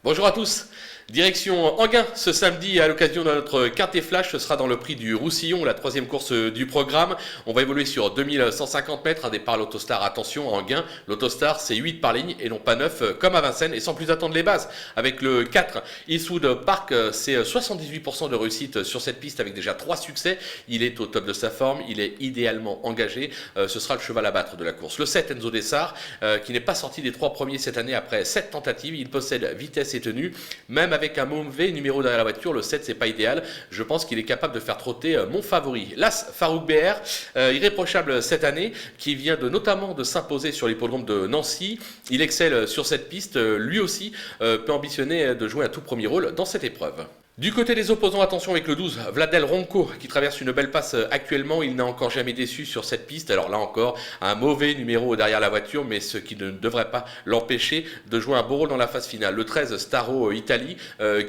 Bonjour à tous. Direction Enghien ce samedi à l'occasion de notre quintet flash, ce sera dans le prix du Roussillon, la troisième course du programme. On va évoluer sur 2150 mètres, un départ à l'Autostar. Attention à Enghien, l'Autostar c'est 8 par ligne et non pas 9 comme à Vincennes. Et sans plus attendre les bases, avec le 4 Eastwood Park, c'est 78% de réussite sur cette piste avec déjà 3 succès. Il est au top de sa forme, il est idéalement engagé. Ce sera le cheval à battre de la course. Le 7 Enzo Dessart, qui n'est pas sorti des 3 premiers cette année après 7 tentatives. Il possède vitesse et tenue, même avec un mauvais numéro derrière la voiture. Le 7 c'est pas idéal, je pense qu'il est capable de faire trotter mon favori. L'As Farouk BR, irréprochable cette année, qui vient notamment de s'imposer sur l'hippodrome de Nancy. Il excelle sur cette piste, lui aussi peut ambitionner de jouer un tout premier rôle dans cette épreuve. Du côté des opposants, attention avec le 12, Vladel Ronco, qui traverse une belle passe actuellement. Il n'a encore jamais déçu sur cette piste. Alors là encore, un mauvais numéro derrière la voiture, mais ce qui ne devrait pas l'empêcher de jouer un beau rôle dans la phase finale. Le 13, Staro Italie,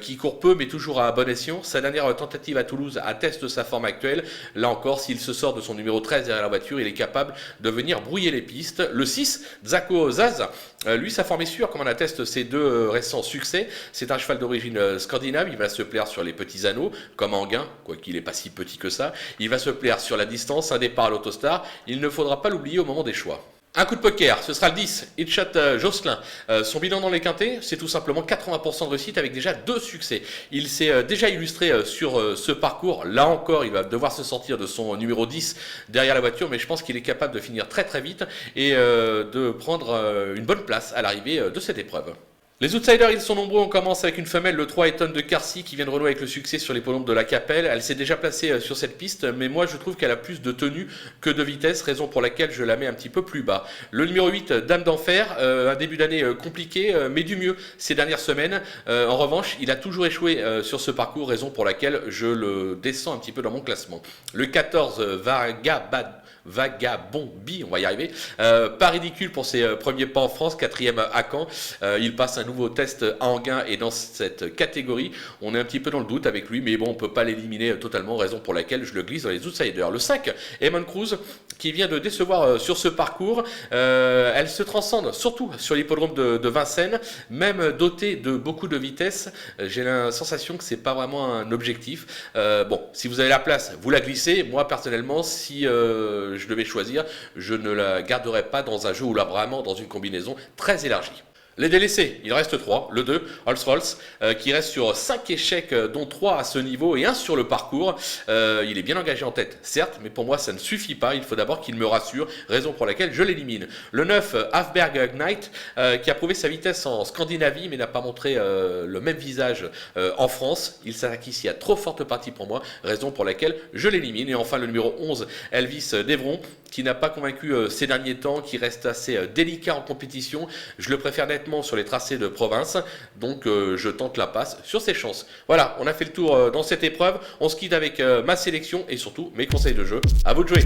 qui court peu, mais toujours à bon escient. Sa dernière tentative à Toulouse atteste sa forme actuelle. Là encore, s'il se sort de son numéro 13 derrière la voiture, il est capable de venir brouiller les pistes. Le 6, Zako Zaz, lui, sa forme est sûre, comme en attestent ses deux récents succès. C'est un cheval d'origine scandinave, il va se plaire sur les petits anneaux, comme Enghien, quoiqu'il n'est pas si petit que ça. Il va se plaire sur la distance, un départ à l'Autostar. Il ne faudra pas l'oublier au moment des choix. Un coup de poker, ce sera le 10, Hitchat Josselin. Son bilan dans les quintés, c'est tout simplement 80% de réussite avec déjà 2 succès. Il s'est déjà illustré sur ce parcours. Là encore, il va devoir se sortir de son numéro 10 derrière la voiture, mais je pense qu'il est capable de finir très très vite et de prendre une bonne place à l'arrivée de cette épreuve. Les outsiders, ils sont nombreux. On commence avec une femelle, le 3 Eton de Carcy, qui vient de renouer avec le succès sur les l'hippodrome de la Capelle. Elle s'est déjà placée sur cette piste, mais moi je trouve qu'elle a plus de tenue que de vitesse, raison pour laquelle je la mets un petit peu plus bas. Le numéro 8, Dame d'Enfer, un début d'année compliqué, mais du mieux ces dernières semaines. En revanche, il a toujours échoué sur ce parcours, raison pour laquelle je le descends un petit peu dans mon classement. Le 14, Vagabombi, on va y arriver. Pas ridicule pour ses premiers pas en France, 4e à Caen. Il passe un nouveau test à Enghien et dans cette catégorie, on est un petit peu dans le doute avec lui, mais bon, on ne peut pas l'éliminer totalement, raison pour laquelle je le glisse dans les outsiders. Le 5, Eamon Cruz, qui vient de décevoir sur ce parcours. Elle se transcende surtout sur l'hippodrome de Vincennes, même dotée de beaucoup de vitesse. J'ai la sensation que c'est pas vraiment un objectif. Bon, si vous avez la place, vous la glissez. Moi, personnellement, si je devais choisir, je ne la garderais pas dans un jeu ou là vraiment dans une combinaison très élargie. Les délaissés, il reste 3. Le 2, Rolls-Royce, qui reste sur 5 échecs, dont 3 à ce niveau et 1 sur le parcours. Il est bien engagé en tête, certes, mais pour moi ça ne suffit pas. Il faut d'abord qu'il me rassure, raison pour laquelle je l'élimine. Le 9, Hafberg Knight, qui a prouvé sa vitesse en Scandinavie, mais n'a pas montré le même visage en France. Il s'attaque ici à trop forte partie pour moi, raison pour laquelle je l'élimine. Et enfin le numéro 11, Elvis Devron, qui n'a pas convaincu ces derniers temps, qui reste assez délicat en compétition. Je le préfère nettement sur les tracés de province, donc je tente la passe sur ses chances. Voilà, on a fait le tour dans cette épreuve. On se quitte avec ma sélection et surtout mes conseils de jeu. À vous de jouer.